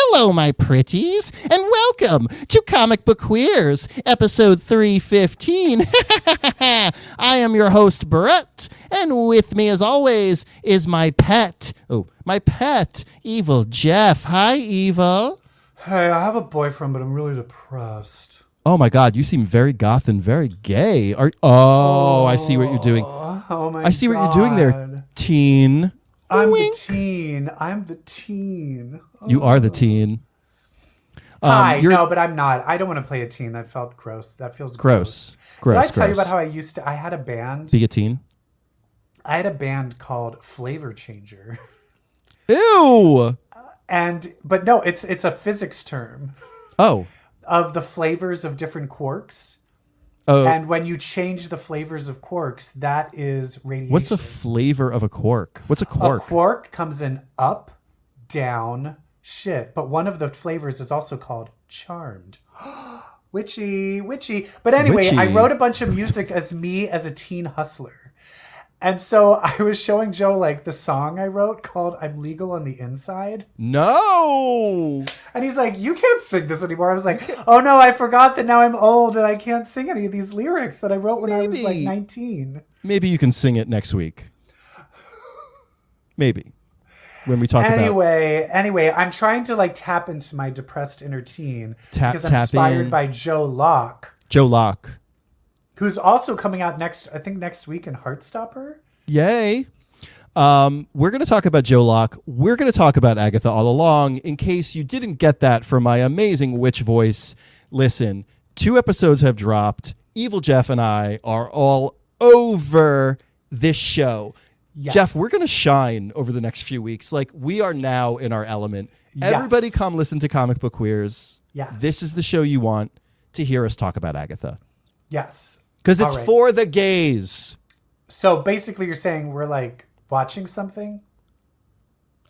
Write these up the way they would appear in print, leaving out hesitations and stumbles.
Hello, my pretties, and welcome to Comic Book Queers, episode 315. I am your host, Brett, and with me, as always, is my pet, EvilJeff. Hi, Evil. Hey, I have a boyfriend, but I'm really depressed. Oh my God, you seem very goth and very gay. I see what you're doing. Oh my God. I see what you're doing there, teen. I'm the teen. Oh. You are the teen. No, but I'm not. I don't want to play a teen. That felt gross. That feels gross. Did I tell you about how I had a band? Be a teen? I had a band called Flavor Changer. Ew! But no, it's a physics term. Oh. Of the flavors of different quarks. Oh. And when you change the flavors of quarks, that is radiation. What's the flavor of a quark? What's a quark? A quark comes in up, down, shit. But one of the flavors is also called charmed. Witchy. But anyway, Witchy. I wrote a bunch of music as me as a teen hustler. And so I was showing Joe like the song I wrote called I'm Legal on the Inside. No. And he's like, you can't sing this anymore. I was like, oh no, I forgot that now I'm old and I can't sing any of these lyrics that I wrote when I was like 19. Maybe you can sing it next week. Maybe. When we talk Anyway, I'm trying to like tap into my depressed inner teen because I'm inspired by Joe Locke. Joe Locke. Who's also coming out next week in Heartstopper. Yay. We're going to talk about Joe Locke. We're going to talk about Agatha All Along. In case you didn't get that from my amazing witch voice, listen, 2 episodes have dropped. EvilJeff and I are all over this show. Yes. Jeff, we're going to shine over the next few weeks. Like, we are now in our element. Yes. Everybody come listen to Comic Book Queers. Yes. This is the show you want to hear us talk about Agatha. Yes. Because it's for the gays. So basically you're saying we're like watching something?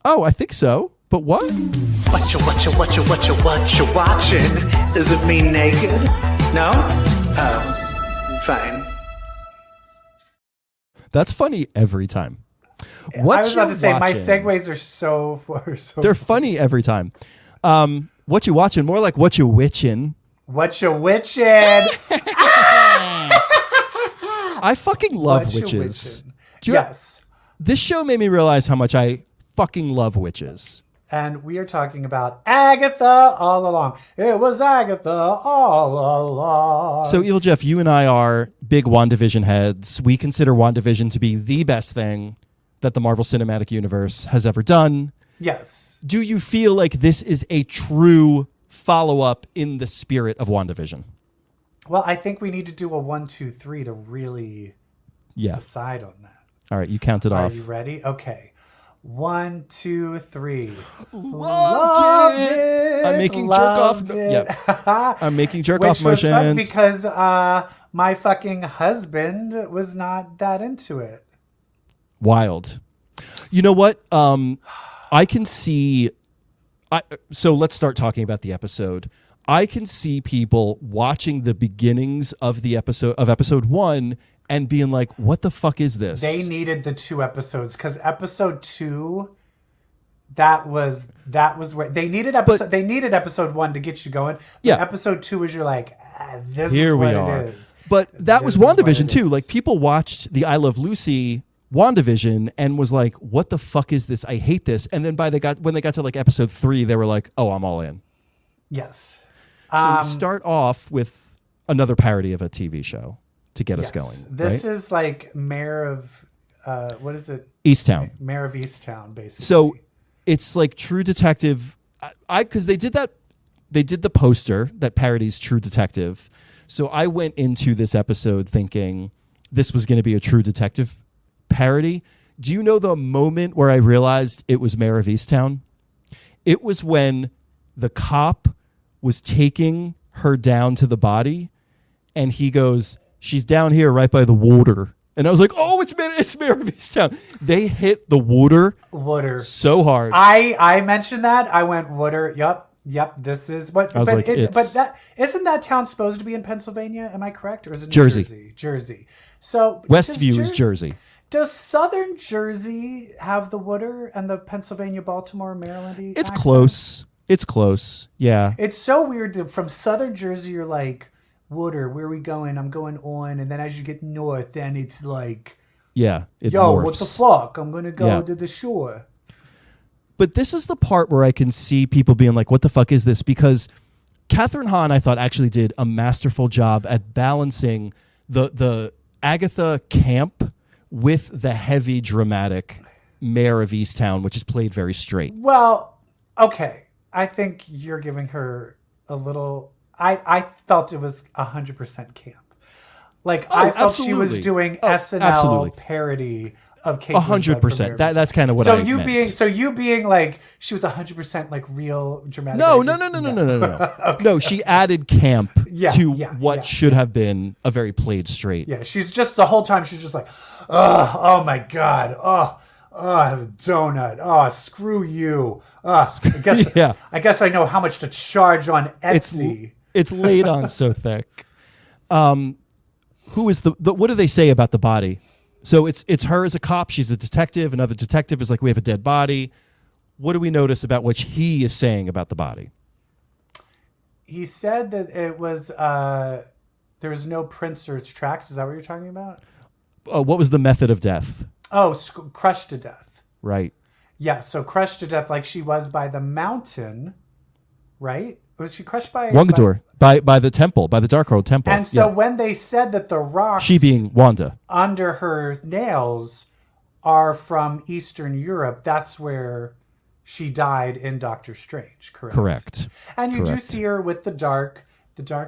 Oh, I think so. But what? What you watching? Is it me naked? No? Oh, fine. That's funny every time. I was about to say, my segues are so they're funny every time. What you watching? More like what you witching. What you witching? I fucking love witches. Yes. This show made me realize how much I fucking love witches. And we are talking about Agatha All Along. It was Agatha all along. So, EvilJeff, you and I are big WandaVision heads. We consider WandaVision to be the best thing that the Marvel Cinematic Universe has ever done. Yes. Do you feel like this is a true follow-up in the spirit of WandaVision? Well, I think we need to do a 1, 2, 3 to really decide on that. All right, you count it off. Are you ready? Okay. 1, 2, 3. Loved it. I'm making jerk off. Yep. I'm making jerk off motions. Which was fun because my fucking husband was not that into it. Wild. You know what? I can see. So let's start talking about the episode. I can see people watching the beginnings of the episode 1 and being like, what the fuck is this? They needed the 2 episodes because episode 2, that was where they needed episode 1 to get you going. But episode 2 is you're like, this here is what we are. it is. But that was WandaVision too. Like, people watched the I Love Lucy WandaVision and was like, what the fuck is this? I hate this. And then when they got to like episode 3, they were like, oh, I'm all in. Yes. So we start off with another parody of a TV show to get us going. This is like Mayor of, what is it? Easttown. Mayor of Easttown, basically. So it's like True Detective. Because they did the poster that parodies True Detective. So I went into this episode thinking this was going to be a True Detective parody. Do you know the moment where I realized it was Mayor of Easttown? It was when the cop was taking her down to the body and he goes, she's down here right by the water. And I was like, oh, it's Mayor of Easttown. They hit the water so hard. I mentioned that. I went water. Yep. This is what. But that isn't that town supposed to be in Pennsylvania? Am I correct, or is it New Jersey? Jersey. So Westview is Jersey. Does Southern Jersey have the water and the Pennsylvania, Baltimore, Maryland? It's close. It's close. Yeah. It's so weird. From Southern Jersey, you're like, water, where are we going? I'm going on. And then as you get north, then it's like, yo, morphs. What the fuck? I'm going to go to the shore. But this is the part where I can see people being like, what the fuck is this? Because Catherine Hahn, I thought, actually did a masterful job at balancing the Agatha camp with the heavy dramatic Mayor of Easttown, which is played very straight. Well, okay. I think you're giving her a little... I felt it was 100% camp. Like, I felt she was doing SNL parody of Kate 100%. That's kind of what I meant. So you being like, she was 100% like real dramatic. No. Okay. No, she added camp to what should have been a very played straight. Yeah, she's just, the whole time, she's just like, oh my God. Oh, I have a donut. Oh, screw you. I guess I know how much to charge on Etsy. It's laid on so thick. Who is what do they say about the body? So it's her as a cop. She's a detective. Another detective is like, we have a dead body. What do we notice about what he is saying about the body? He said that it was there's no prints or tracks. Is that what you're talking about? What was the method of death? Oh, crushed to death. Right. Yeah, so crushed to death like she was by the mountain, right? Was she crushed by... Wangador, by the temple, by the Darkhold temple. And so when they said that the rocks... She being Wanda. ...under her nails are from Eastern Europe, that's where she died in Doctor Strange, correct? Correct. And you do see her with the dark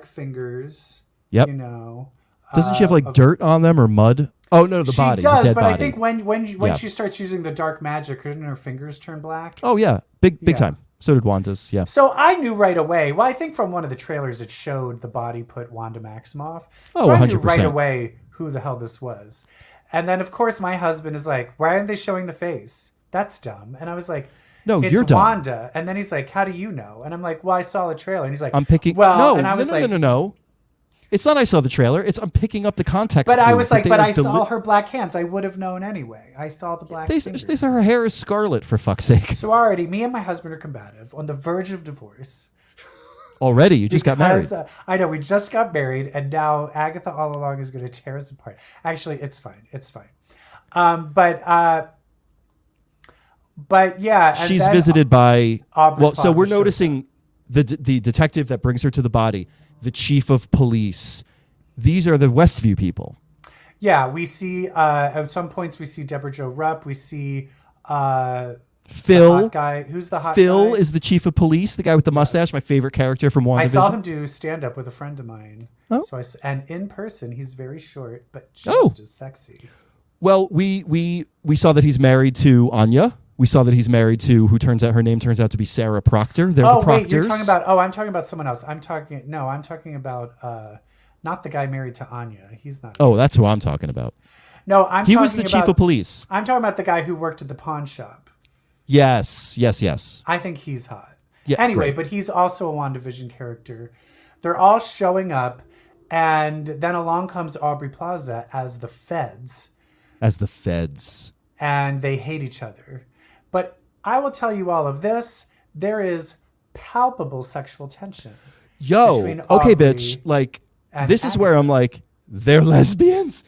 fingers, Yep. you know. Doesn't she have like dirt on them or mud? Oh, no, the body. She does, the dead but body. I think when she starts using the dark magic, couldn't her fingers turn black? Oh, yeah. Big time. So did Wanda's, yeah. So I knew right away. Well, I think from one of the trailers it showed the body put Wanda Maximoff. Oh, so 100%. I knew right away who the hell this was. And then, of course, my husband is like, why aren't they showing the face? That's dumb. And I was like, no, it's you're dumb. Wanda. And then he's like, how do you know? And I'm like, well, I saw the trailer. And he's like, I'm picking... Well, no, and I was no. It's not I saw the trailer. It's I'm picking up the context. But I was like, but I saw her black hands. I would have known anyway. I saw the black fingers. They said her hair is scarlet, for fuck's sake. So already, me and my husband are combative, on the verge of divorce. Already? You just got married. I know, we just got married, and now Agatha All Along is going to tear us apart. Actually, it's fine. It's fine. But yeah. And she's visited by... Aubrey well, so we're Plaza noticing the detective that brings her to the body, the chief of police. These are the Westview people. Yeah, we see at some points we see Deborah Jo Rupp. We see Phil, the hot guy. Who's the hot guy? Phil is the chief of police, the guy with the mustache, my favorite character from WandaVision. I saw him do stand up with a friend of mine. Oh. So and in person he's very short but just as sexy. Well, we saw that he's married to Anya. We saw that he's married to her name turns out to be Sarah Proctor. They're the Proctors. Wait, you're talking about I'm talking about someone else. I'm talking about not the guy married to Anya. He's not. Oh, that's who I'm talking about. No, he was the chief of police. I'm talking about the guy who worked at the pawn shop. Yes. I think he's hot. Yeah. Anyway, great. But he's also a WandaVision character. They're all showing up, and then along comes Aubrey Plaza as the feds. And they hate each other. But I will tell you all of this. There is palpable sexual tension. Yo, okay, bitch. Like, this is where I'm like, they're lesbians.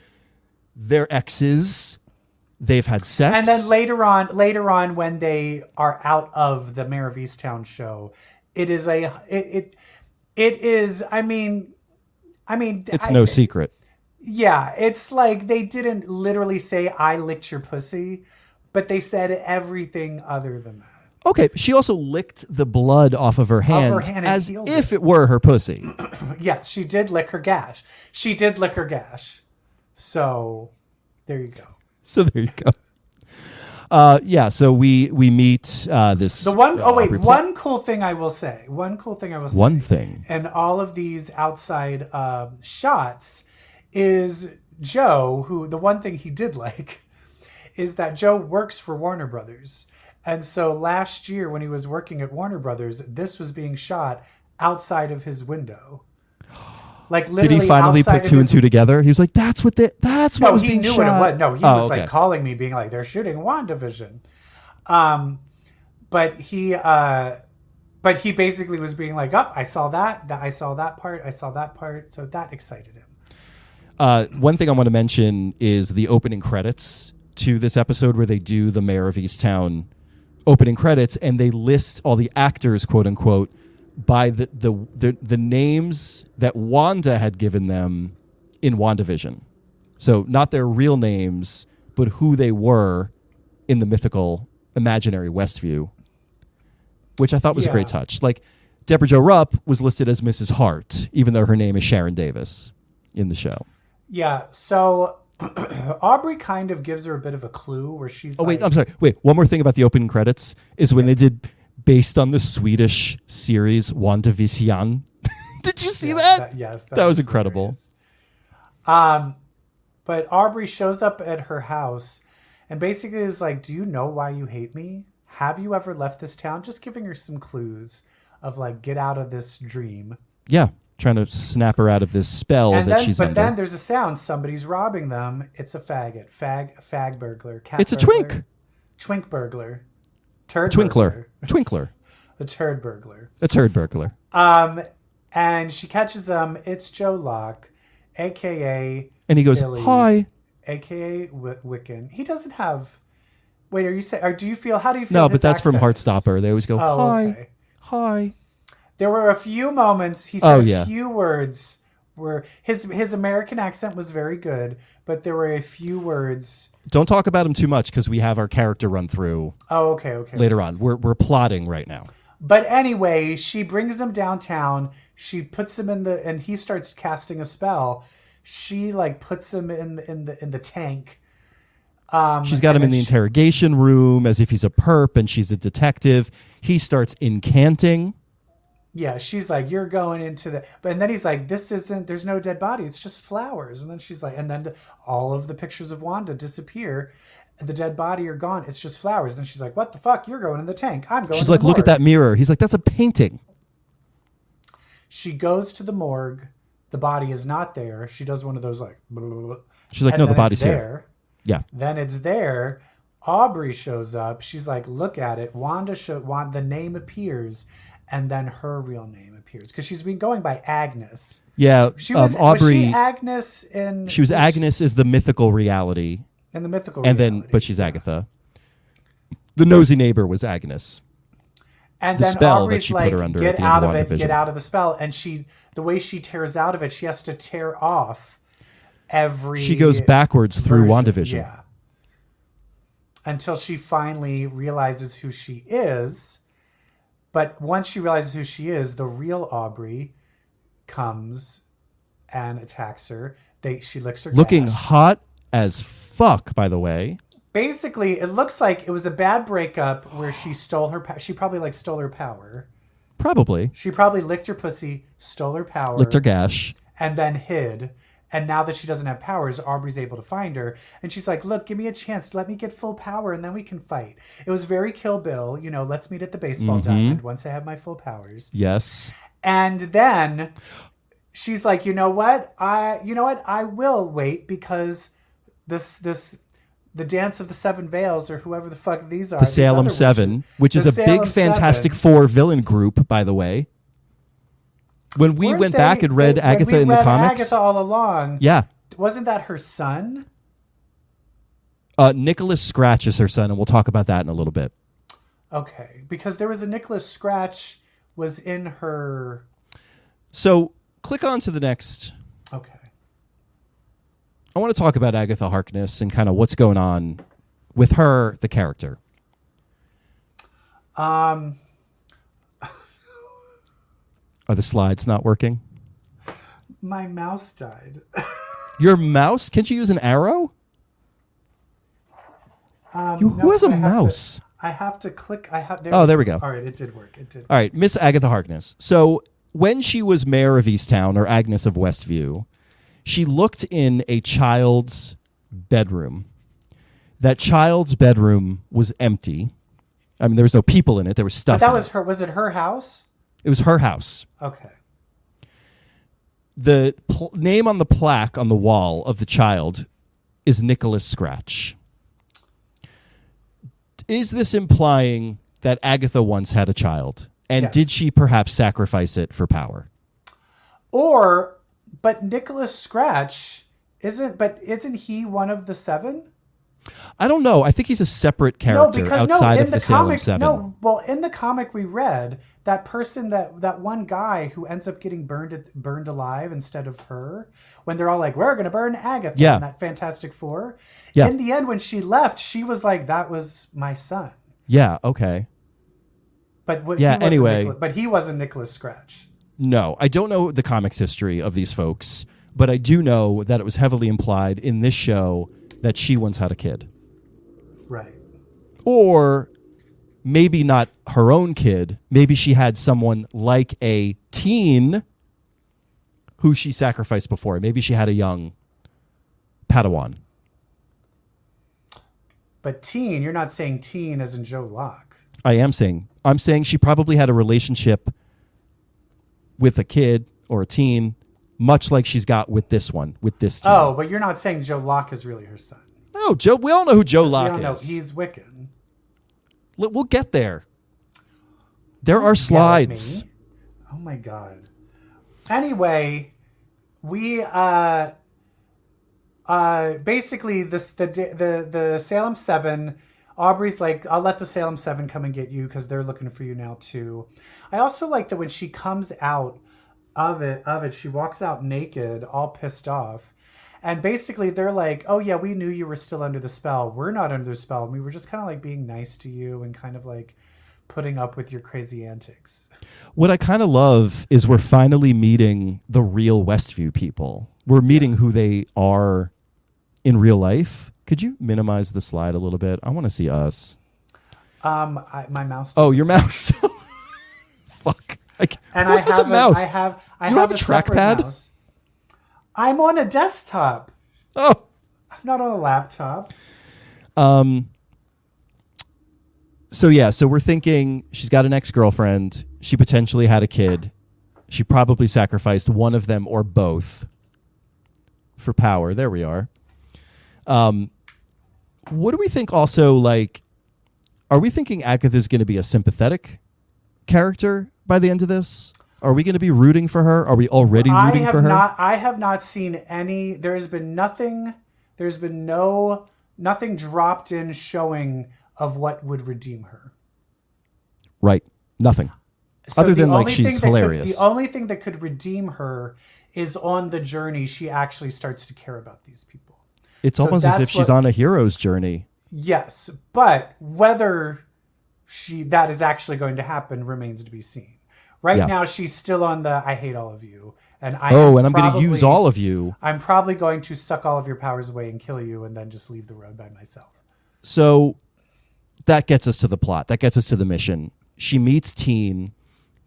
They're exes. They've had sex. And then later on, when they are out of the Mayor of Easttown show, it is I mean, it's no secret. Yeah, it's like they didn't literally say, I licked your pussy, but they said everything other than that. Okay, she also licked the blood off of her hand as if it were her pussy. Yes, she did lick her gash. So, there you go. Yeah, so we meet this... One cool thing I will say. One thing. And all of these outside shots is Joe, who the one thing he did like is that Joe works for Warner Brothers. And so last year when he was working at Warner Brothers, this was being shot outside of his window. Like literally, did he finally put two and two together? He was like, "That's what was being shot." No, he knew what it was. No, he was like calling me, being like, "They're shooting WandaVision." But he basically was being like, "Oh, I saw that part." So that excited him. One thing I want to mention is the opening credits to this episode, where they do the Mayor of Easttown opening credits, and they list all the actors, quote unquote, by the names that Wanda had given them in WandaVision. So not their real names, but who they were in the mythical imaginary Westview, which I thought was a great touch. Like Deborah Jo Rupp was listed as Mrs. Hart, even though her name is Sharon Davis in the show. Yeah. So Aubrey kind of gives her a bit of a clue where she's wait, I'm sorry. Wait, one more thing about the opening credits is when they did based on the Swedish series WandaVision. Did you see that? Yes. That was incredible. But Aubrey shows up at her house and basically is like, "Do you know why you hate me? Have you ever left this town?" Just giving her some clues of like, get out of this dream. Yeah. Trying to snap her out of this spell she's under. But then there's a sound. Somebody's robbing them. It's a faggot. Fag burglar. It's burglar, a twink. Twink burglar. Turd Twinkler. burglar. Twinkler. The turd burglar. A turd burglar. And she catches him. It's Joe Locke, a.k.a. And he goes, Billy, "Hi." A.k.a. Wiccan. He doesn't have... Wait, are you saying... Or do you feel... How do you feel No, his but that's from accent is? Heartstopper. They always go, "Hi." Okay. Hi. There were a few moments, he said a few words where his American accent was very good, but there were a few words. Don't talk about him too much because we have our character run through. Oh, okay. Later on. We're plotting right now. But anyway, she brings him downtown. She puts him and he starts casting a spell. She like puts him in the tank. She's got him in the interrogation room as if he's a perp and she's a detective. He starts incanting. Yeah, she's like, "You're going into the..." And then he's like, "There's no dead body. It's just flowers." And then she's like, and then all of the pictures of Wanda disappear. The dead body are gone. It's just flowers. And then she's like, "What the fuck? You're going in the tank. I'm going." She's like, "Look at that mirror." He's like, "That's a painting." She goes to the morgue. The body is not there. She does one of those like... Blah, blah, blah. She's like, "No, the body's here." Yeah. Then it's there. Aubrey shows up. She's like, "Look at it." The name appears. And then her real name appears because she's been going by Agnes. Yeah, Aubrey. Was she Agnes in? She was Agnes is the mythical reality. In the mythical reality. And then, but she's Agatha. The nosy neighbor was Agnes. And the then spell Aubrey's that she like, put her under "Get at the out end of it, WandaVision. Get out of the spell." And the way she tears out of it, she has to tear off every. She goes backwards through WandaVision. Yeah. Until she finally realizes who she is. But once she realizes who she is, the real Aubrey comes and attacks her. She licks her Looking gash. hot as fuck, by the way. Basically, it looks like it was a bad breakup where she stole her... She probably like stole her power. Probably. She probably licked her pussy, stole her power. Licked her gash. And then hid. And now that she doesn't have powers, Aubrey's able to find her. And she's like, "Look, give me a chance. Let me get full power and then we can fight." It was very Kill Bill. You know, let's meet at the baseball diamond once I have my full powers. Yes. And then she's like, "You know what? I will wait because the Dance of the Seven Veils or whoever the fuck these are. The Salem Seven, which is a big Fantastic Four villain group, by the way. When we went back and read Agatha in the comics. Agatha All Along. Yeah. Wasn't that her son? Nicholas Scratch is her son, and we'll talk about that in a little bit. Okay. Because there was a Nicholas Scratch was in her... So, click on to the next... Okay. I want to talk about Agatha Harkness and kind of what's going on with her, the character. Are the slides not working? My mouse died. Your mouse? Can't you use an arrow? Who has a mouse? I have to click. There we go. All right, it did work. All right, Miss Agatha Harkness. So when she was mayor of Easttown, or Agnes of Westview, She looked in a child's bedroom. That child's bedroom was empty. I mean, there was no people in it. There was stuff. But that was her. Was it her house? It was her house. Okay. The name on the plaque on the wall of the child is Nicholas Scratch. Is this implying that Agatha once had a child? And yes. Did she perhaps sacrifice it for power? But Nicholas Scratch isn't he one of the 7? I don't know. I think he's a separate character outside of the Salem 7. No, well, in the comic we read, that person, that one guy who ends up getting burned alive instead of her, when they're all like, we're going to burn Agatha in that Fantastic Four. Yeah. In the end, when she left, she was like, that was my son. Yeah, okay. But he wasn't Nicholas Scratch. No, I don't know the comics history of these folks, but I do know that it was heavily implied in this show that she once had a kid. Right. Or maybe not her own kid. Maybe she had someone like a teen who she sacrificed before. Maybe she had a young Padawan. But teen, you're not saying teen as in Joe Locke. I'm saying she probably had a relationship with a kid or a teen, much like she's got with this teen. Oh, but you're not saying Joe Locke is really her son. No, Joe. We all know who Joe Locke is. He's Wiccan. We'll get there. There are slides. Oh my god. Anyway, we basically the Salem 7. Aubrey's like, I'll let the Salem 7 come and get you because they're looking for you now too. I also like that when she comes out of it, she walks out naked, all pissed off. And basically they're like, oh yeah, we knew you were still under the spell. We're not under the spell. We were just kind of like being nice to you and kind of like putting up with your crazy antics. What I kind of love is we're finally meeting the real Westview people. We're meeting who they are in real life. Could you minimize the slide a little bit? I want to see us. My mouse. Oh, your mouse. Fuck. And I have a mouse. I have a trackpad. Mouse. I'm on a desktop. Oh, I'm not on a laptop. So we're thinking she's got an ex-girlfriend. She potentially had a kid. She probably sacrificed one of them or both for power. There we are. What do we think also, like, are we thinking Agatha's going to be a sympathetic character by the end of this? Are we going to be rooting for her? Are we already rooting for her? I have not seen any. There's been nothing. There's been nothing dropped in showing of what would redeem her. Right. Nothing. So other than like she's hilarious. The only thing that could redeem her is on the journey she actually starts to care about these people. It's almost as if she's on a hero's journey. Yes, but whether that is actually going to happen remains to be seen. Right now, she's still on the I hate all of you. And I'm going to use all of you. I'm probably going to suck all of your powers away and kill you and then just leave the road by myself. So that gets us to the plot. That gets us to the mission. She meets Teen.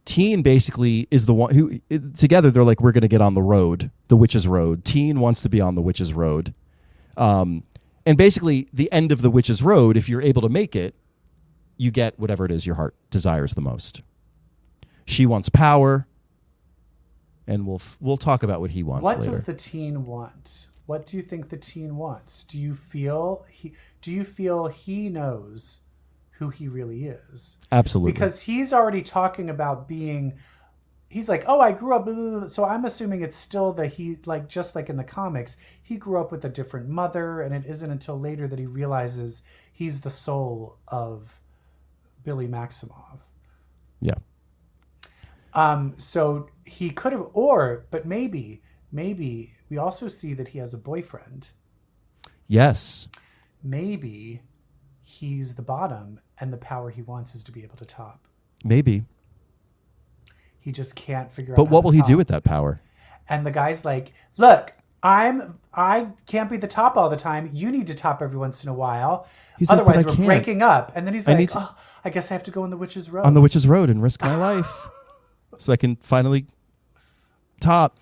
Teen basically is the one who, together, they're like, we're going to get on the road, the Witch's Road. Teen wants to be on the Witch's Road. And basically, the end of the Witch's Road, if you're able to make it, you get whatever it is your heart desires the most. She wants power, and we'll talk about what he wants later. What does the teen want? What do you think the teen wants? Do you feel he knows who he really is? Absolutely. Because he's already talking about being. He's like, oh, I grew up. Blah, blah, blah. So I'm assuming it's still just like in the comics, he grew up with a different mother, and it isn't until later that he realizes he's the soul of Billy Maximoff. Yeah. So he could have, but maybe we also see that he has a boyfriend. Yes. Maybe he's the bottom, and the power he wants is to be able to top. Maybe. He just can't figure out. But what will he do with that power? And the guy's like, look, I can't be the top all the time. You need to top every once in a while. Otherwise, we're breaking up. And then he's like, I guess I have to go on the Witch's Road. On the Witch's Road and risk my life so I can finally top.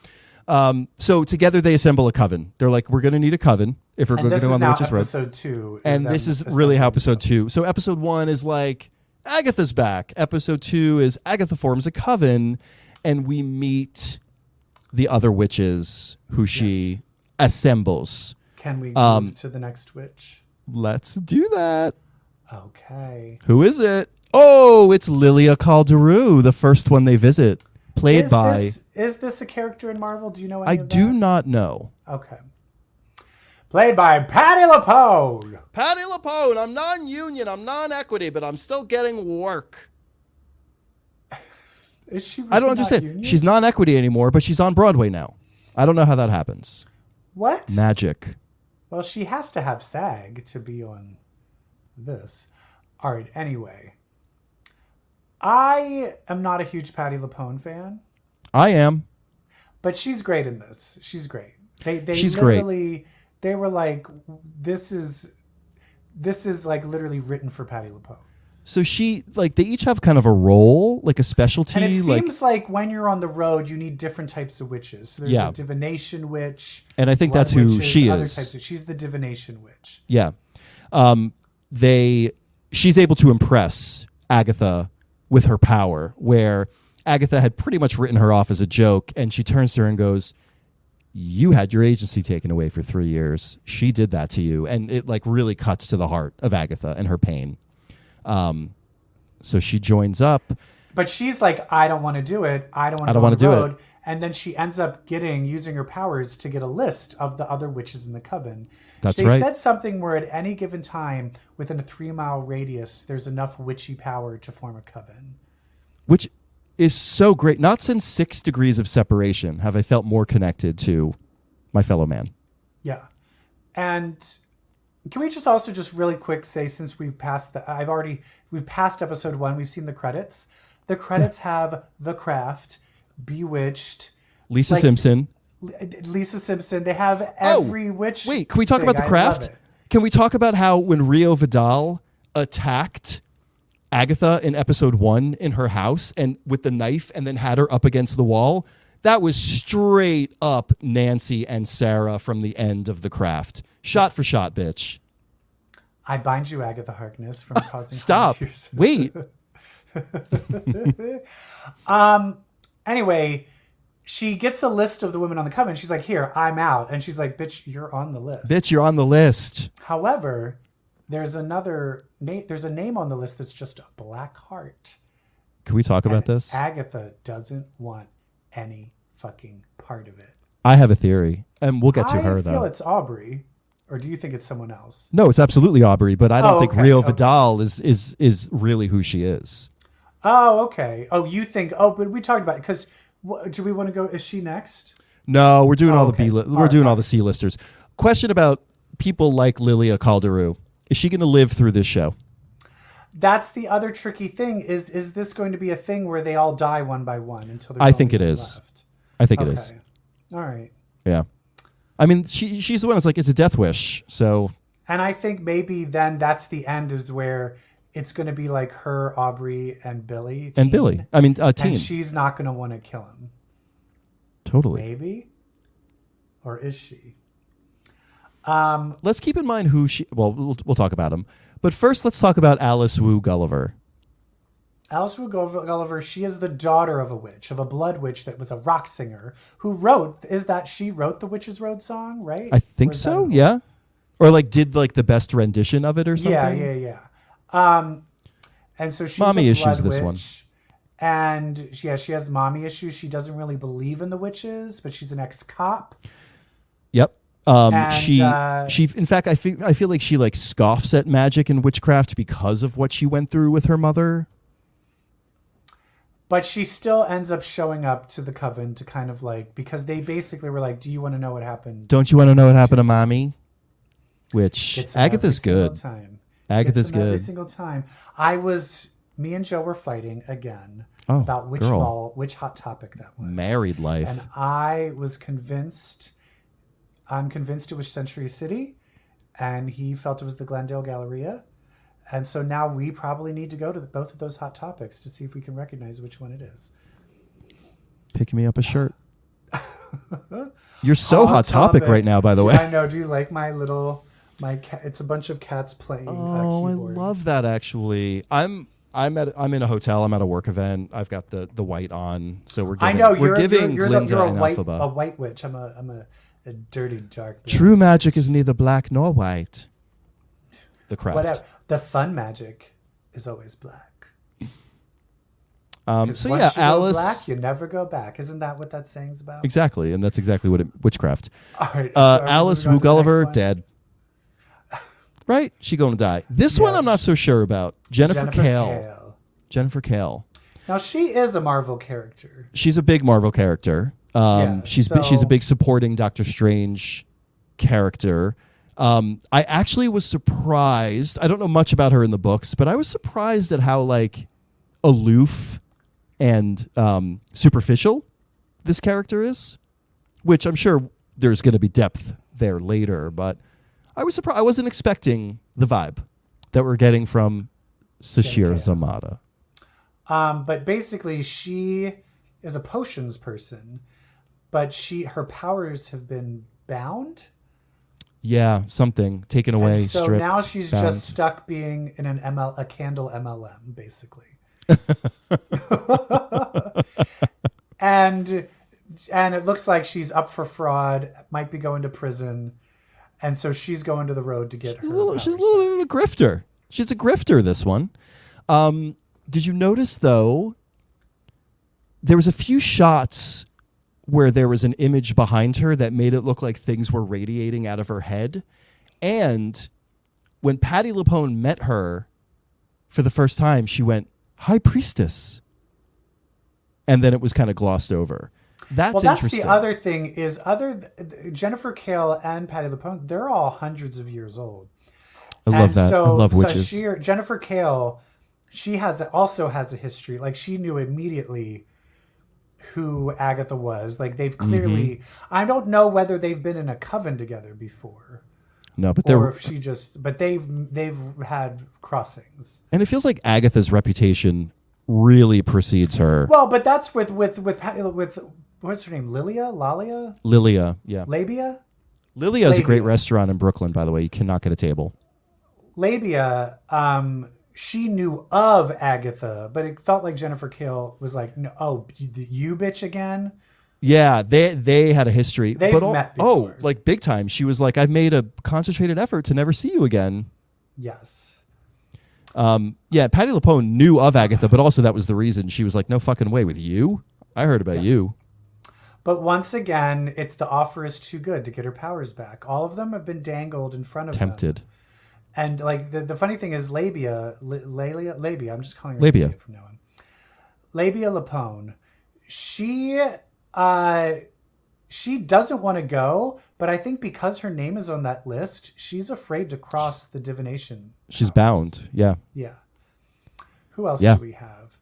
So together they assemble a coven. They're like, we're going to need a coven if we're going to go on the Witch's Road. Episode 2. And this is really how episode 2. So episode 1 is like, Agatha's back. Episode 2 is Agatha forms a coven, and we meet the other witches who she assembles. Can we move to the next witch? Let's do that. Okay. Who is it? Oh, it's Lilia Calderu, the first one they visit. Played by... Is this a character in Marvel? Do you know any of that? I do not know. Okay. Played by Patti LuPone. Patti LuPone. I'm non-union. I'm non-equity, but I'm still getting work. Is she really I don't understand. union? She's non-equity anymore, but she's on Broadway now. I don't know how that happens. What? Magic. Well, she has to have SAG to be on this. All right, anyway. I am not a huge Patti LuPone fan. I am. But she's great in this. She's great. She's literally, great. They were like, this is like literally written for Patti LuPone. So she, like, they each have kind of a role, like a specialty. And it seems like when you're on the road, you need different types of witches. So there's a divination witch. And I think that's who witches, she other is. Types of, she's the divination witch. Yeah. She's able to impress Agatha with her power, where Agatha had pretty much written her off as a joke, and she turns to her and goes, you had your agency taken away for 3 years. She did that to you. And it like really cuts to the heart of Agatha and her pain. So she joins up. But she's like, I don't want to do it. I don't want to go on the road. And then she ends up using her powers to get a list of the other witches in the coven. That's right. They said something where at any given time, within a 3-mile radius, there's enough witchy power to form a coven. Which is so great. Not since 6 Degrees of Separation have I felt more connected to my fellow man. Yeah. And can we just really quick say, since we've passed we've passed episode 1, we've seen the credits. The credits have The Craft, Bewitched, Lisa Simpson. They have every witch. Wait, can we talk about The Craft? Can we talk about how when Rio Vidal attacked Agatha in episode 1 in her house and with the knife and then had her up against the wall? That was straight up Nancy and Sarah from the end of The Craft. Shot for shot, bitch. I bind you, Agatha Harkness, from causing Stop. Wait. Anyway, she gets a list of the women on the coven. She's like, here, I'm out. And she's like, bitch, you're on the list. Bitch, you're on the list. However, there's a name on the list that's just a black heart. Can we talk about this? Agatha doesn't want any fucking part of it. I have a theory, and we'll get to her, though. I feel it's Aubrey, or do you think it's someone else? No, it's absolutely Aubrey, but I don't think Rio okay. Vidal is really who she is. Oh, okay. Oh, you think? Oh, but we talked about it because do we want to go? Is she next? No, we're doing all okay. all the C-listers. Question about people like Lilia Calderu. Is she going to live through this show? That's the other tricky thing. Is this going to be a thing where they all die one by one until there's I think it only one is. left? I think it is. All right. Yeah. I mean, she's the one that's like, it's a death wish. So. And I think maybe then that's the end, is where it's going to be like her, Aubrey, and Billy. And Billy. I mean, team. And she's not going to want to kill him. Totally. Maybe? Or is she? Let's keep in mind who she... Well, we'll talk about him. But first, let's talk about Alice Wu Gulliver. Alice Wu Gulliver, she is the daughter of a witch, of a blood witch that was a rock singer who wrote... she wrote the Witch's Road song, right? I think so, yeah. Or like did like the best rendition of it or something. Yeah. And so she's mommy a issues blood this witch, one. And she has mommy issues. She doesn't really believe in the witches, but she's an ex-cop. Yep. And, she in fact I feel like she like scoffs at magic and witchcraft because of what she went through with her mother. But she still ends up showing up to the coven to kind of like, because they basically were like, do you want to know what happened? Don't you want to know what happened to mommy? Which Agatha's good. Agatha's good. Every single time. Me and Joe were fighting again about which hot topic that was. Married life. And I was convinced, I'm convinced it was Century City, and he felt it was the Glendale Galleria. And so now we probably need to go to both of those hot topics to see if we can recognize which one it is. Pick me up a shirt. You're so hot topic right now, by the way. I know. Do you like my cat? It's a bunch of cats playing. Oh, I love that. Actually, I'm in a hotel. I'm at a work event. I've got the white on, so we're giving, you're Glinda a and white, Elphaba. a white witch. I'm a dirty dark. True magic is neither black nor white. The craft. Whatever. The fun magic is always black. So once you Alice. go black, you never go back. Isn't that what that saying's about? Exactly, and that's exactly what witchcraft. All right. Alice Woo Gulliver dead. Right, she going to die. This one I'm not so sure about. Jennifer Kale. Jennifer Kale. Now she is a Marvel character. She's a big Marvel character. She's a big supporting Doctor Strange character. I actually was surprised. I don't know much about her in the books, but I was surprised at how aloof and superficial this character is, which I'm sure there's going to be depth there later, but I was surprised. I wasn't expecting the vibe that we're getting from Sashir Zamata. But basically she is a potions person, but her powers have been bound. Yeah, something taken away. And so stripped, now she's bound. just stuck being in a candle MLM, basically. and it looks like she's up for fraud, might be going to prison, and so she's going to the road to get her. She's a little bit of a grifter. She's a grifter, this one. Did you notice though? There was a few shots where there was an image behind her that made it look like things were radiating out of her head, and when Patti LuPone met her for the first time, she went, "High Priestess," and then it was kind of glossed over. That's interesting. The other thing is Jennifer Kale and Patti LuPone, they're all hundreds of years old. I love that. I love witches. Jennifer Kale, she also has a history. Like she knew immediately who Agatha was. Like they've clearly, I don't know whether they've been in a coven together before. No, but they've had crossings. And it feels like Agatha's reputation really precedes her. Well, but that's with what's her name? Lilia, yeah. Labia is a great restaurant in Brooklyn, by the way. You cannot get a table. Labia, she knew of Agatha, but it felt like Jennifer Kale was like, no, "Oh, you bitch again." Yeah, they had a history. They've met before. Like big time. She was like, "I've made a concentrated effort to never see you again." Yes. Yeah, Patti LuPone knew of Agatha, but also that was the reason she was like, "No fucking way with you. I heard about you." But once again, it's the offer is too good to get her powers back. All of them have been dangled in front of them. Tempted. And like the funny thing is Labia, I'm just calling her Labia from now on. Labia LuPone, she doesn't want to go, but I think because her name is on that list, she's afraid to cross the divination. She's bound. Yeah. Yeah. Who else do we have?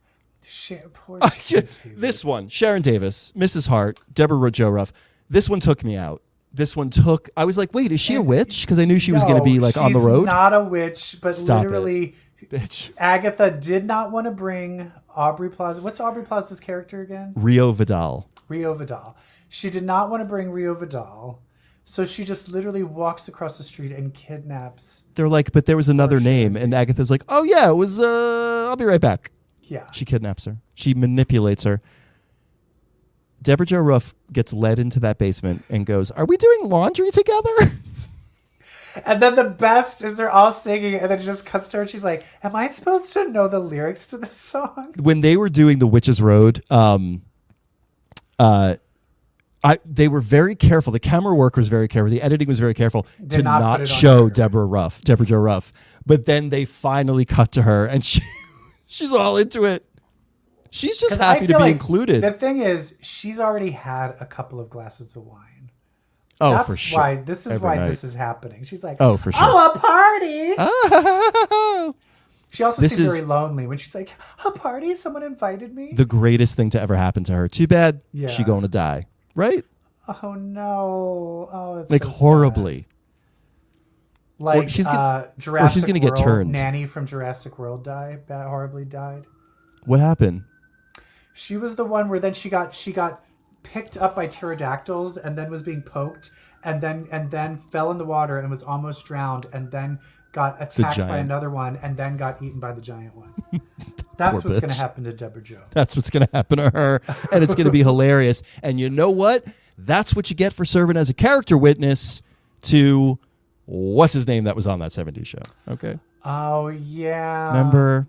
This one, Sharon Davis, Mrs. Hart, Deborah Jo Ruff. This one took me out. I was like, wait, is she a witch? Because I knew she was going to be like on the road. She's not a witch, but Stop literally, bitch. Agatha did not want to bring Aubrey Plaza. What's Aubrey Plaza's character again? Rio Vidal. She did not want to bring Rio Vidal. So she just literally walks across the street and kidnaps. They're like, but there was another name. And Agatha's like, oh yeah, it was, I'll be right back. Yeah. She kidnaps her. She manipulates her. Deborah Jo Ruff gets led into that basement and goes, "Are we doing laundry together?" And then the best is they're all singing, and then it just cuts to her, and she's like, "Am I supposed to know the lyrics to this song?" When they were doing The Witch's Road, they were very careful. The camera work was very careful. The editing was very careful to not show Deborah Jo Ruff. But then they finally cut to her, and she's all into it. She's just happy to be included. The thing is, she's already had a couple of glasses of wine. That's for sure. This is why this is happening. She's like, oh, for sure. Oh, a party. Oh. She also seems very lonely when she's like, a party? If someone invited me? The greatest thing to ever happen to her. Too bad she's going to die. Right? Oh, no. Oh, it's like so horribly. Sad. Like Jurassic she's gonna World, get turned. Nanny from Jurassic World horribly died. What happened? She was the one where then she got picked up by pterodactyls and then was being poked and then fell in the water and was almost drowned and then got attacked by another one and then got eaten by the giant one. That's what's going to happen to Deborah Jo. That's what's going to happen to her, and it's going to be hilarious. And you know what? That's what you get for serving as a character witness to what's his name that was on that 70s show. Okay. Oh, yeah. Remember?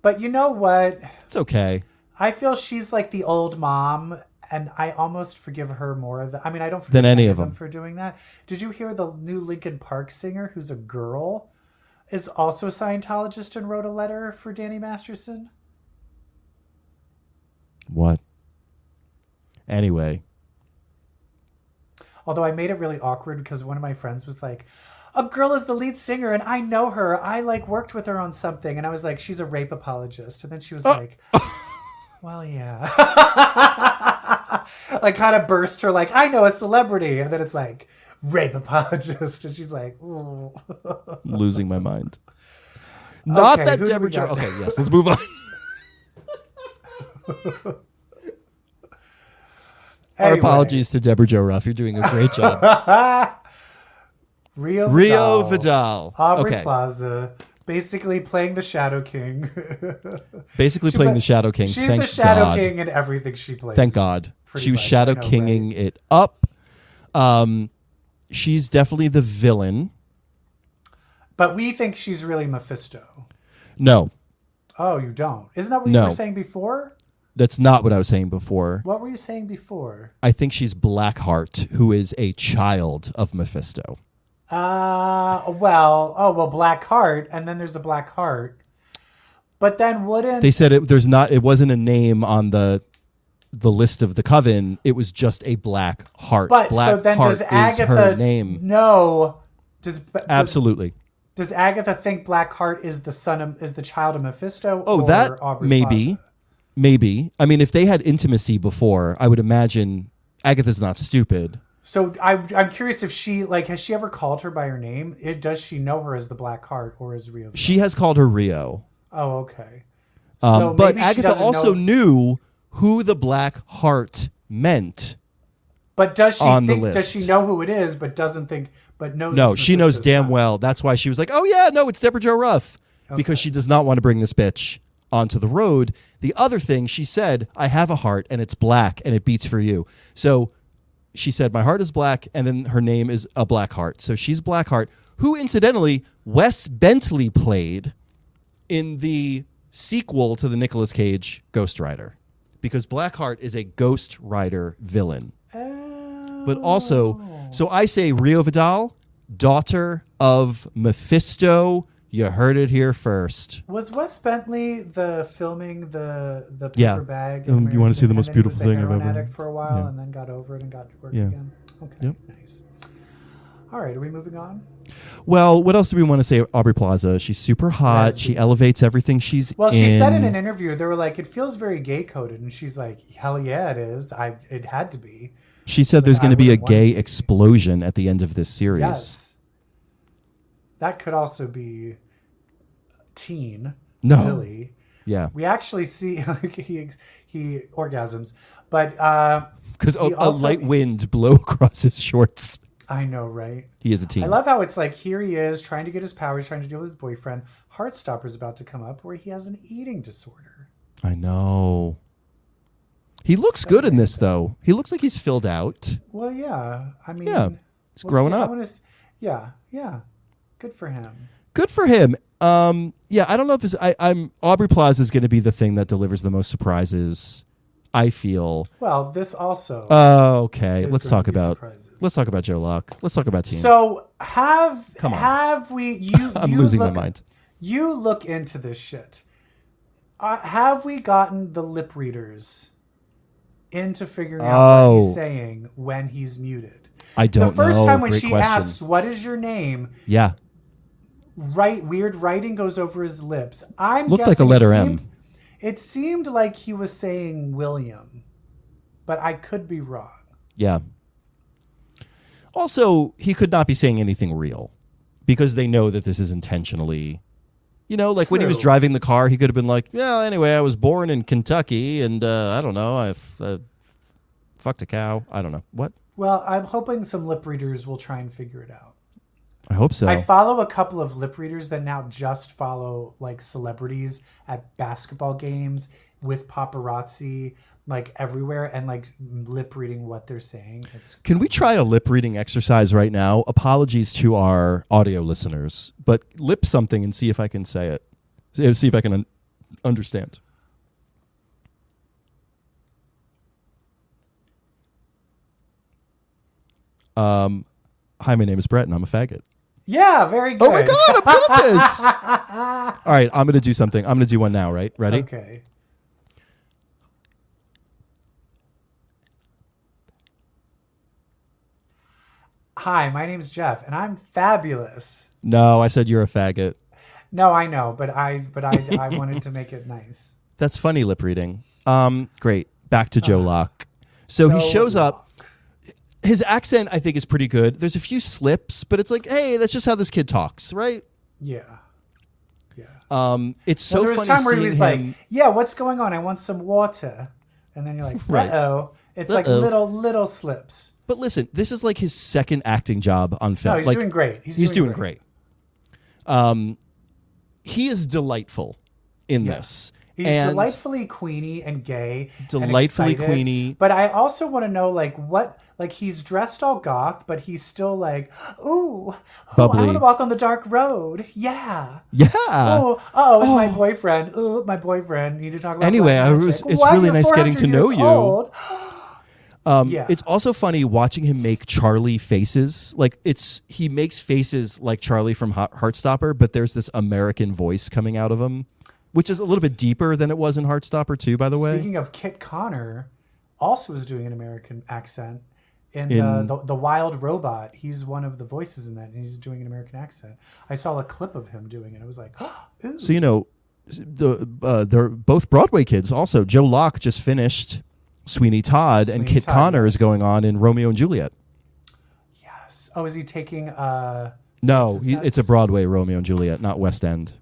But you know what? It's okay. I feel she's like the old mom, and I almost forgive her more. I mean, I don't forgive than any of them for doing that. Did you hear the new Linkin Park singer, who's a girl, is also a Scientologist and wrote a letter for Danny Masterson? What? Anyway. Although I made it really awkward because one of my friends was like, a girl is the lead singer and I know her. I like worked with her on something. And I was like, she's a rape apologist. And then she was like, well, yeah. Like kind of burst her like, I know a celebrity. And then it's like, rape apologist. And she's like, ooh. Losing my mind. Not okay, that Deborah Jo. Okay, yes, let's move on. Our apologies to Deborah Jo Ruff. You're doing a great job. Rio Vidal. Aubrey Plaza. Basically playing the Shadow King. Playing the Shadow King. She's the Shadow King in everything she plays. Thank God. She was Shadow Kinging it up. She's definitely the villain. But we think she's really Mephisto. No. Oh, you don't? Isn't that what you were saying before? That's not what I was saying before. What were you saying before? I think she's Blackheart, who is a child of Mephisto. Blackheart, and then there's a Black Heart. But then wouldn't they said it wasn't a name on the list of the coven, it was just a Black Heart. But Black so then Heart does Agatha is her name. No. Absolutely. Does Agatha think Blackheart is the child of Mephisto? Oh, or that Aubrey maybe. Plaza? Maybe. I mean, if they had intimacy before, I would imagine Agatha's not stupid. So I'm curious if she has she ever called her by her name? Does she know her as the Black Heart or as Rio? She has called her Rio. Oh, okay. So but Agatha also knew who the Black Heart meant. But does she think? Does she know who it is? But doesn't think. But knows. No, she knows damn well. That's why she was like, "Oh yeah, no, it's Deborah Jo Ruff," because she does not want to bring this bitch onto the road. The other thing she said, "I have a heart and it's black and it beats for you." So she said, "My heart is black," and then her name is a Black Heart. So she's Blackheart, who incidentally Wes Bentley played in the sequel to the Nicolas Cage Ghost Rider, because Blackheart is a Ghost Rider villain. But also, so I say Rio Vidal, daughter of Mephisto. You heard it here first. Was Wes Bentley filming the paper bag? You want to see the most beautiful thing I've ever. Addict for a while and then got over it and got to work again. Okay, nice. All right, are we moving on? Well, what else do we want to say? Aubrey Plaza. She's super hot. She elevates everything she's Well, she said in an interview, they were like, it feels very gay coded. And she's like, hell yeah, it is. It had to be. She said there's going to be a gay explosion at the end of this series. Yes. That could also be teen. No. Billy. Yeah. We actually see he orgasms, but because a light wind blew across his shorts. I know, right? He is a teen. I love how it's like, here he is trying to get his powers, trying to deal with his boyfriend. Heartstopper's about to come up where he has an eating disorder. I know. He looks good in this, though. He looks like he's filled out. Well, yeah. I mean, he's growing up. Yeah. Good for him. Good for him. Yeah, I don't know if I'm Aubrey Plaza is going to be the thing that delivers the most surprises. I feel. Well, this also. Oh, okay. Let's talk about Joe Locke. Let's talk about Teen. So have we? I'm losing my mind. You look into this shit. Have we gotten the lip readers into figuring out what he's saying when he's muted? I don't know. The first time when Great she question. asks, "What is your name?" Yeah. Weird writing goes over his lips. Looked like a letter M. It seemed like he was saying William, but I could be wrong. Yeah. Also, he could not be saying anything real because they know that this is intentionally, like when he was driving the car, he could have been like, yeah, anyway, I was born in Kentucky and I don't know, fucked a cow. I don't know. What? Well, I'm hoping some lip readers will try and figure it out. I hope so. I follow a couple of lip readers that now just follow like celebrities at basketball games with paparazzi like everywhere and like lip reading what they're saying. Can we try a lip reading exercise right now? Apologies to our audio listeners, but lip something and see if I can say it. See if I can understand. Hi, my name is Brett and I'm a faggot. Yeah, very good. Oh my God, I'm good at this. All right, I'm going to do something. I'm going to do one now, right? Ready? Okay. Hi, my name's Jeff and I'm fabulous. No, I said you're a faggot. No, I know, but I wanted to make it nice. That's funny lip reading. Great. Back to Joe Locke. So he shows up. His accent, I think, is pretty good. There's a few slips, but it's like, hey, that's just how this kid talks, right? Yeah. It's so there was funny a time where he was him. like, yeah, what's going on? I want some water. And then you're like, Right. uh-oh. It's like little slips. But listen, this is like his second acting job on film. No, he's like, doing great. He's doing great. He is delightful in this. He's delightfully queeny and gay. Delightfully and excited. queeny. But I also want to know, like, what, like, he's dressed all goth, but he's still like, ooh, Bubbly. I want to walk on the dark road. Yeah. Yeah. It's my boyfriend. Ooh, my boyfriend. Need to talk about Anyway, black magic. it's Why really you're nice getting to 400 know years you. old. It's also funny watching him make Charlie faces. Like he makes faces like Charlie from Heartstopper, but there's this American voice coming out of him, which is a little bit deeper than it was in Heartstopper too, by the way. Speaking of Kit Connor, also is doing an American accent in the Wild Robot. He's one of the voices in that, and he's doing an American accent. I saw a clip of him doing it. I was like, ooh. So they're both Broadway kids. Also, Joe Locke just finished Sweeney Todd, and Kit Connor is going on in Romeo and Juliet. Yes. Oh, is he taking? No, it's a Broadway Romeo and Juliet, not West End.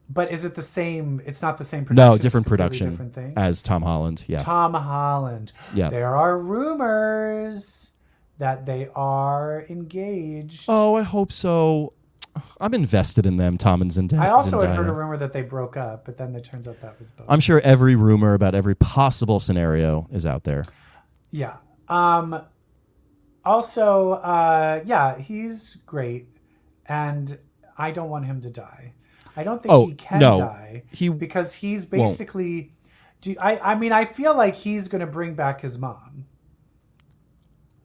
But is it the same? It's not the same production. No, different production different thing. as Tom Holland. Yeah. Tom Holland. Yeah. There are rumors that they are engaged. Oh, I hope so. I'm invested in them, Tom and Zendaya. I also had heard a rumor that they broke up, but then it turns out that was both. I'm sure every rumor about every possible scenario is out there. Yeah. Also, he's great, and I don't want him to die. I don't think he can die because he's basically. I feel like he's going to bring back his mom.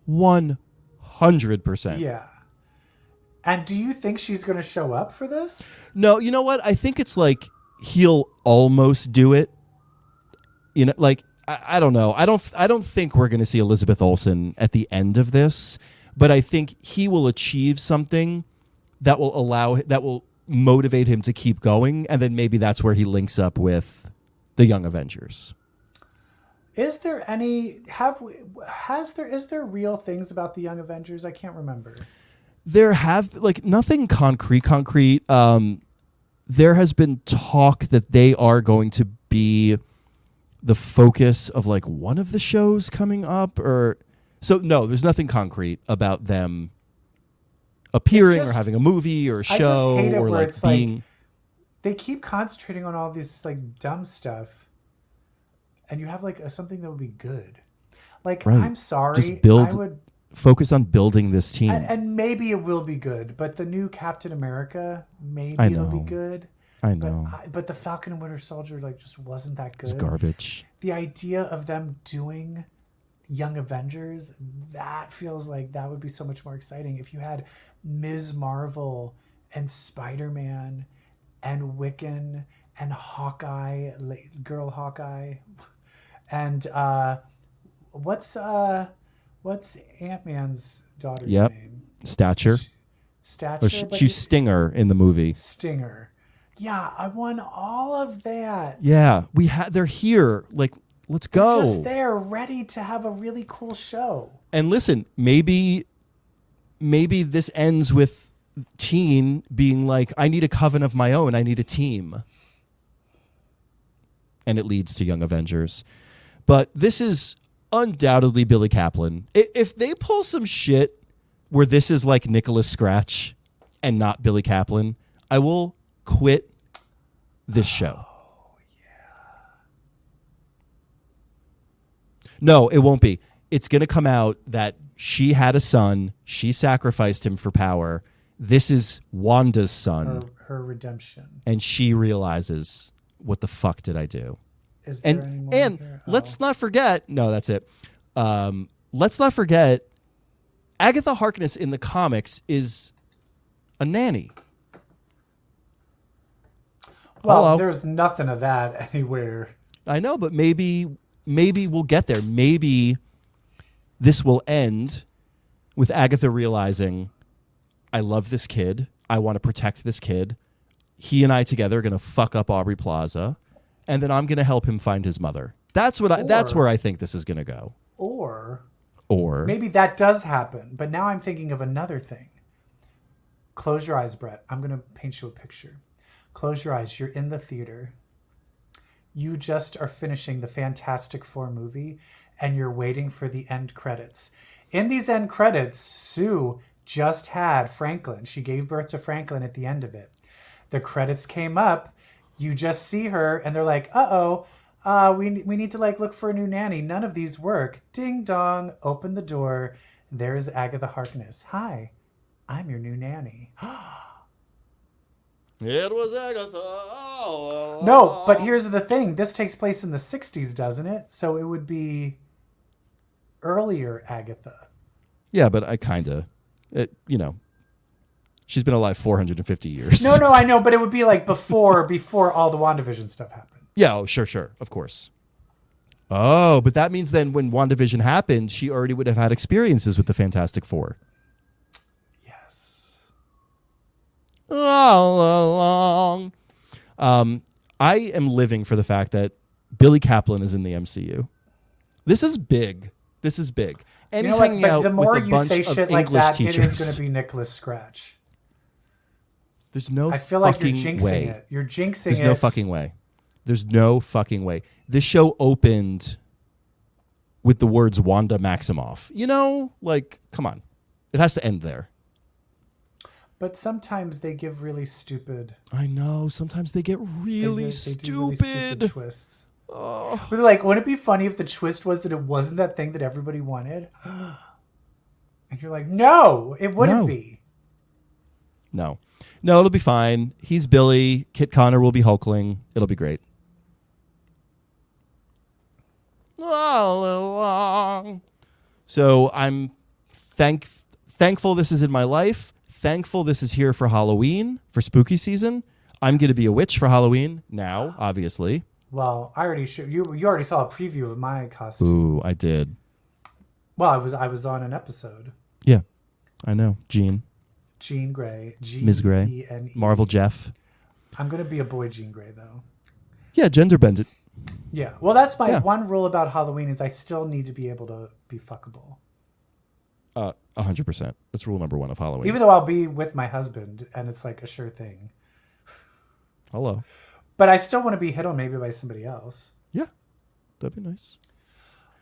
100%. Yeah. And do you think she's going to show up for this? No, you know what? I think it's like he'll almost do it. You know, like I don't know. I don't think we're going to see Elizabeth Olsen at the end of this, but I think he will achieve something that will motivate him to keep going, and then maybe that's where he links up with the Young Avengers. Is there real things about the Young Avengers? I can't remember. There have nothing concrete. There has been talk that they are going to be the focus of like one of the shows coming up, or so. No, there's nothing concrete about them appearing or having a movie or a show or like being. Like, they keep concentrating on all this like dumb stuff, and you have like something that would be good. Like right. I'm sorry, just focus on building this team. And maybe it will be good, but the new Captain America, maybe it'll be good. I know. But the Falcon and Winter Soldier just wasn't that good. It's garbage. The idea of them doing Young Avengers, that feels like that would be so much more exciting. If you had Ms. Marvel and Spider-Man and Wiccan and Hawkeye, girl Hawkeye, and what's Ant-Man's daughter's name? Stature. Stature. She's Stinger in the movie. Stinger. Yeah, I want all of that. Yeah, they're here. Like, let's go. They're just there, ready to have a really cool show. And listen, maybe this ends with Teen being like, I need a coven of my own. I need a team. And it leads to Young Avengers. But this is undoubtedly Billy Kaplan. If they pull some shit where this is like Nicholas Scratch and not Billy Kaplan, I will quit this show. Oh, yeah. No, it won't be. It's going to come out that she had a son. She sacrificed him for power. This is Wanda's son. Her redemption. And she realizes, what the fuck did I do? Is there any more here? Let's not forget. No, that's it. Let's not forget. Agatha Harkness in the comics is a nanny. Well, Hello. There's nothing of that anywhere. I know, but maybe we'll get there. Maybe this will end with Agatha realizing, I love this kid. I want to protect this kid. He and I together are going to fuck up Aubrey Plaza, and then I'm going to help him find his mother. That's where I think this is going to go. Or maybe that does happen, but now I'm thinking of another thing. Close your eyes, Brett. I'm going to paint you a picture. Close your eyes. You're in the theater. You just are finishing the Fantastic Four movie, and you're waiting for the end credits. In these end credits, Sue just had Franklin. She gave birth to Franklin at the end of it. The credits came up. You just see her, and they're like, we need to look for a new nanny. None of these work. Ding dong. Open the door. There's Agatha Harkness. Hi, I'm your new nanny. It was Agatha all along. No, but here's the thing. This takes place in the 60s, doesn't it? So it would be earlier Agatha. Yeah, but I kind of, she's been alive 450 years. No, I know, but it would be like before all the WandaVision stuff happened. Yeah, oh, sure, of course. Oh, but that means then when WandaVision happened, she already would have had experiences with the Fantastic Four. All along. I am living for the fact that Billy Kaplan is in the MCU. This is big. And he's hanging out the more with a you bunch say of shit like English that, teachers. it is going to be Nicholas Scratch. There's no I feel like you're fucking jinxing way. it. You're jinxing There's it. no fucking way. There's no fucking way. This show opened with the words Wanda Maximoff. Come on. It has to end there. But sometimes they give really stupid. I know. Sometimes they get really stupid. Do really stupid twists. Oh. But wouldn't it be funny if the twist was that it wasn't that thing that everybody wanted? And you're like, no, it wouldn't be. No, it'll be fine. He's Billy. Kit Connor will be Hulkling. It'll be great. All along. So I'm thankful this is in my life. Thankful this is here for Halloween, for spooky season. I'm going to be a witch for Halloween now, obviously. Well, I already you already saw a preview of my costume. Ooh, I did. Well, I was on an episode. Yeah, I know. Jean Grey. Ms. Grey. G-E-N-E. Marvel Jeff. I'm going to be a boy Jean Grey, though. Yeah, gender bend it. Yeah. Well, that's my one rule about Halloween is I still need to be able to be fuckable. 100%. That's rule number 1 of Halloween. Even though I'll be with my husband, and it's like a sure thing. Hello. But I still want to be hit on maybe by somebody else. Yeah, that'd be nice.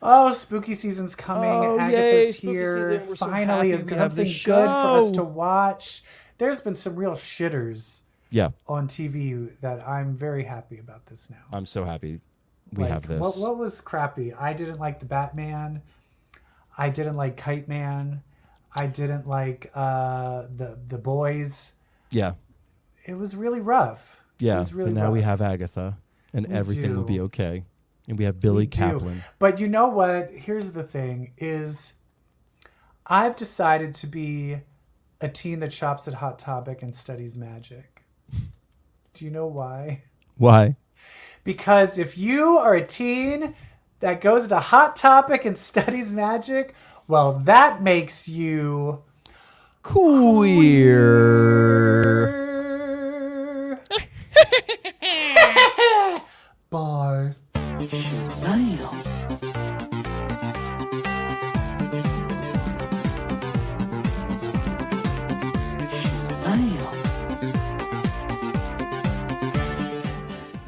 Oh, spooky season's coming. Agatha's here. Season. Finally, something good for us to watch. There's been some real shitters on TV that I'm very happy about this now. I'm so happy we have this. What was crappy? I didn't like the Batman. I didn't like Kite Man. I didn't like the Boys. Yeah. It was really rough. Yeah, really but now rough. we have Agatha, and everything will be okay. And we have Billy Kaplan. But you know what? Here's the thing, is I've decided to be a teen that shops at Hot Topic and studies magic. Do you know why? Why? Because if you are a teen that goes to Hot Topic and studies magic, well, that makes you queer.